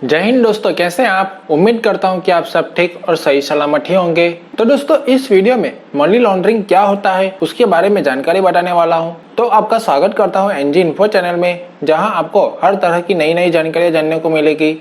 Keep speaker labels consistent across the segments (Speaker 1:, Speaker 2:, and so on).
Speaker 1: जय हिंद दोस्तों, कैसे हैं आप। उम्मीद करता हूं कि आप सब ठीक और सही सलामत ही होंगे। तो दोस्तों, इस वीडियो में मनी लॉन्ड्रिंग क्या होता है उसके बारे में जानकारी बताने वाला हूं। तो आपका स्वागत करता हूं एनजी इन्फो चैनल में, जहां आपको हर तरह की नई नई जानकारियां जानने को मिलेगी।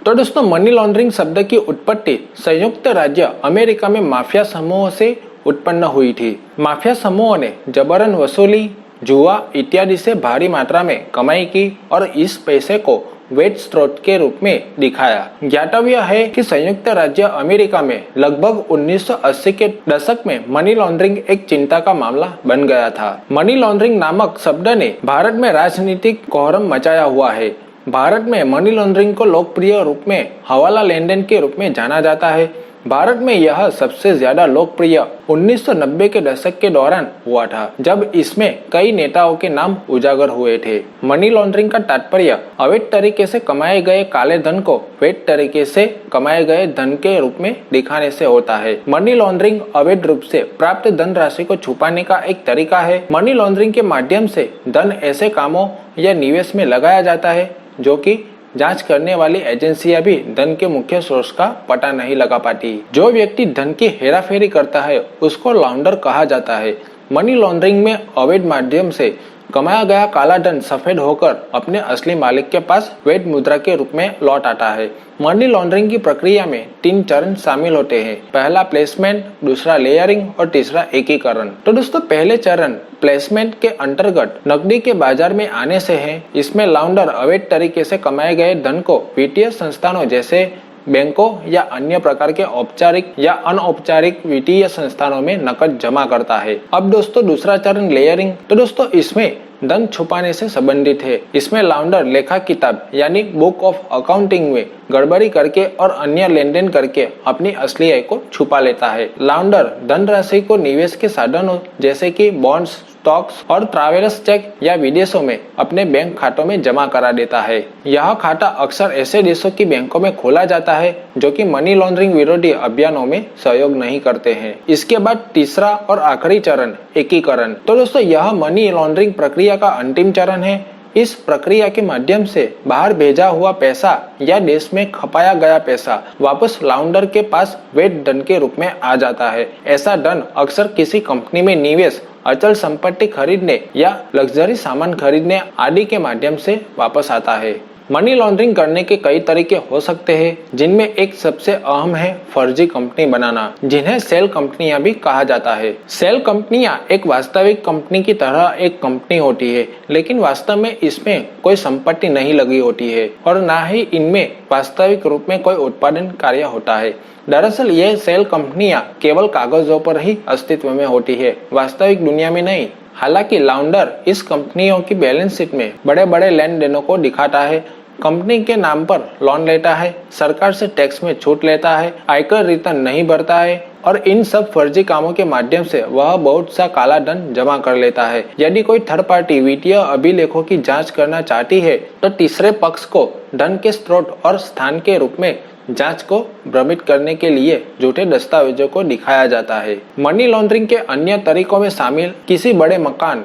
Speaker 1: तो दोस्तों, मनी लॉन्ड्रिंग शब्द की उत्पत्ति संयुक्त राज्य अमेरिका में माफिया समूहों से उत्पन्न हुई थी। माफिया समूहों ने जबरन वसूली, जुआ इत्यादि से भारी मात्रा में कमाई की और इस पैसे को वैध स्रोत के रूप में दिखाया। ज्ञातव्य है कि संयुक्त राज्य अमेरिका में लगभग 1980 के दशक में मनी लॉन्ड्रिंग एक चिंता का मामला बन गया था। मनी लॉन्ड्रिंग नामक शब्द ने भारत में राजनीतिक कोहराम मचाया हुआ है। भारत में मनी लॉन्ड्रिंग को लोकप्रिय रूप में हवाला लेन देन के रूप में जाना जाता है। भारत में यह सबसे ज्यादा लोकप्रिय 1990 के दशक के दौरान हुआ था, जब इसमें कई नेताओं के नाम उजागर हुए थे। मनी लॉन्ड्रिंग का तात्पर्य अवैध तरीके से कमाए गए काले धन को वैध तरीके से कमाए गए धन के रूप में दिखाने से होता है। मनी लॉन्ड्रिंग अवैध रूप से प्राप्त धन राशि को छुपाने का एक तरीका है। मनी लॉन्ड्रिंग के माध्यम से धन ऐसे कामों या निवेश में लगाया जाता है जो कि जांच करने वाली एजेंसियां भी धन के मुख्य सोर्स का पता नहीं लगा पाती। जो व्यक्ति धन की हेराफेरी करता है उसको लॉन्डर कहा जाता है। मनी लॉन्ड्रिंग में अवैध माध्यम से कमाया गया काला धन सफेद होकर अपने असली मालिक के पास वैध मुद्रा के रूप में लौट आता है। मनी लॉन्ड्रिंग की प्रक्रिया में 3 चरण शामिल होते हैं। पहला प्लेसमेंट, दूसरा लेयरिंग और तीसरा एकीकरण। तो दोस्तों, पहले चरण प्लेसमेंट के अंतर्गत नकदी के बाजार में आने से है। इसमें लॉन्डर अवैध तरीके से कमाए गए धन को वित्तीय संस्थानों जैसे बैंकों या अन्य प्रकार के औपचारिक या अनौपचारिक वित्तीय संस्थानों में नकद जमा करता है। अब दोस्तों, दूसरा चरण लेयरिंग। तो दोस्तों, इसमें धन छुपाने से संबंधित है। इसमें लॉन्डर लेखा किताब यानी बुक ऑफ अकाउंटिंग में गड़बड़ी करके और अन्य लेन देन करके अपनी असली आय को छुपा लेता है। लॉन्डर धन राशि को निवेश के साधनों जैसे कि बॉन्ड्स, स्टॉक्स और ट्रैवलर्स चेक या विदेशों में अपने बैंक खातों में जमा करा देता है। यह खाता अक्सर ऐसे देशों की बैंकों में खोला जाता है जो कि मनी लॉन्ड्रिंग विरोधी अभियानों में सहयोग नहीं करते हैं। इसके बाद तीसरा और आखिरी चरण एकीकरण। तो दोस्तों, यह मनी लॉन्ड्रिंग प्रक्रिया का अंतिम चरण है। इस प्रक्रिया के माध्यम से बाहर भेजा हुआ पैसा या देश में खपाया गया पैसा वापस लॉन्डर के पास वैध धन के रूप में आ जाता है। ऐसा धन अक्सर किसी कंपनी में निवेश, अचल संपत्ति खरीदने या लग्जरी सामान खरीदने आदि के माध्यम से वापस आता है। मनी लॉन्ड्रिंग करने के कई तरीके हो सकते हैं, जिनमें एक सबसे अहम है फर्जी कंपनी बनाना, जिन्हें सेल कंपनियां भी कहा जाता है। सेल कंपनियां एक वास्तविक कंपनी की तरह एक कंपनी होती है, लेकिन वास्तव में इसमें कोई संपत्ति नहीं लगी होती है और न ही इनमें वास्तविक रूप में कोई उत्पादन कार्य होता है। दरअसल ये सेल कंपनियां केवल कागजों पर ही अस्तित्व में होती है, वास्तविक दुनिया में नहीं। हालांकि लॉन्डर इस कंपनियों की बैलेंस शीट में बड़े बड़े लेन देनों को दिखाता है, कंपनी के नाम पर लोन लेता है, सरकार से टैक्स में छूट लेता है, आयकर रिटर्न नहीं भरता है और इन सब फर्जी कामों के माध्यम से वह बहुत सा काला धन जमा कर लेता है। यदि कोई थर्ड पार्टी वित्तीय अभिलेखों की जांच करना चाहती है तो तीसरे पक्ष को धन के स्रोत और स्थान के रूप में जांच को भ्रमित करने के लिए झूठे दस्तावेजों को दिखाया जाता है। मनी लॉन्ड्रिंग के अन्य तरीकों में शामिल किसी बड़े मकान,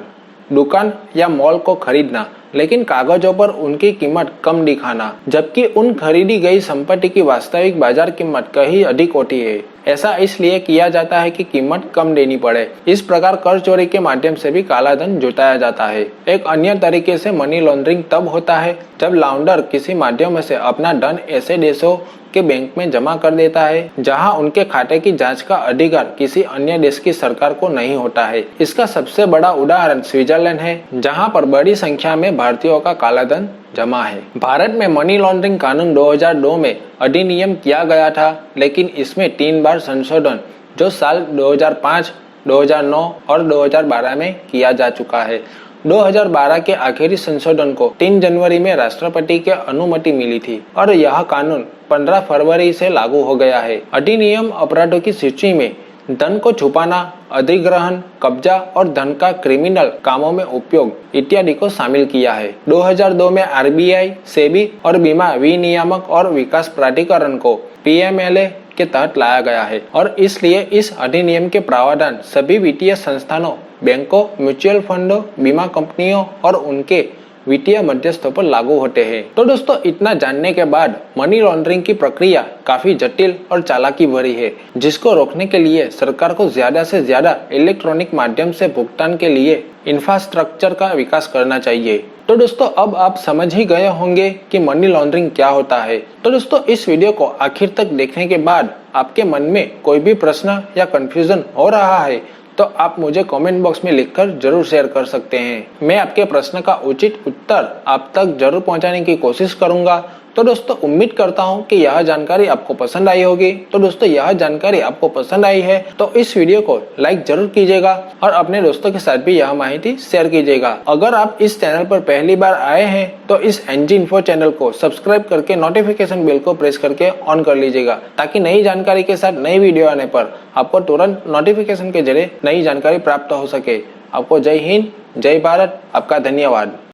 Speaker 1: दुकान या मॉल को खरीदना, लेकिन कागजों पर उनकी कीमत कम दिखाना, जबकि उन खरीदी गई संपत्ति की वास्तविक बाजार कीमत कहीं अधिक होती है। ऐसा इसलिए किया जाता है कि कीमत कम देनी पड़े। इस प्रकार कर चोरी के माध्यम से भी काला धन जुटाया जाता है। एक अन्य तरीके से मनी लॉन्ड्रिंग तब होता है जब लॉन्डर किसी माध्यम से अपना धन ऐसे देशों के बैंक में जमा कर देता है जहां उनके खाते की जांच का अधिकार किसी अन्य देश की सरकार को नहीं होता है। इसका सबसे बड़ा उदाहरण स्विट्जरलैंड है, जहां पर बड़ी संख्या में भारतीयों का काला धन जमा है। भारत में मनी लॉन्ड्रिंग कानून 2002 में अधिनियम किया गया था, लेकिन इसमें 3 बार संशोधन जो साल 2005, 2009 और 2012 में किया जा चुका है। 2012 के आखिरी संशोधन को 3 जनवरी में राष्ट्रपति के अनुमति मिली थी और यह कानून 15 फरवरी से लागू हो गया है। अधिनियम अपराधों की सूची में धन को छुपाना, अधिग्रहण, कब्जा और धन का क्रिमिनल कामों में उपयोग इत्यादि को शामिल किया है। 2002 में आरबीआई, सेबी और बीमा विनियामक और विकास प्राधिकरण को पीएमएलए के तहत लाया गया है और इसलिए इस अधिनियम के प्रावधान सभी वित्तीय संस्थानों बैंकों, म्यूचुअल फंडों, बीमा कंपनियों और उनके वित्तीय मध्यस्थों पर लागू होते हैं। तो दोस्तों, इतना जानने के बाद मनी लॉन्ड्रिंग की प्रक्रिया काफी जटिल और चालाकी भरी है, जिसको रोकने के लिए सरकार को ज्यादा से ज्यादा इलेक्ट्रॉनिक माध्यम से भुगतान के लिए इंफ्रास्ट्रक्चर का विकास करना चाहिए। तो दोस्तों, अब आप समझ ही गए होंगे कि मनी लॉन्ड्रिंग क्या होता है। तो दोस्तों, इस वीडियो को आखिर तक देखने के बाद आपके मन में कोई भी प्रश्न या कंफ्यूजन हो रहा है तो आप मुझे कमेंट बॉक्स में लिखकर जरूर शेयर कर सकते हैं। मैं आपके प्रश्न का उचित उत्तर आप तक जरूर पहुंचाने की कोशिश करूंगा। तो दोस्तों, उम्मीद करता हूं कि यह जानकारी आपको पसंद आई होगी। तो दोस्तों, यह जानकारी आपको पसंद आई है तो इस वीडियो को लाइक जरूर कीजिएगा और अपने दोस्तों के साथ भी यह माहिती शेयर कीजिएगा। अगर आप इस चैनल पर पहली बार आए हैं तो इस एनजी इन्फो चैनल को सब्सक्राइब करके नोटिफिकेशन बेल को प्रेस करके ऑन कर लीजिएगा, ताकि नई जानकारी के साथ नई वीडियो आने पर आपको तुरंत नोटिफिकेशन के जरिए नई जानकारी प्राप्त हो सके। आपको जय हिंद, जय भारत, आपका धन्यवाद।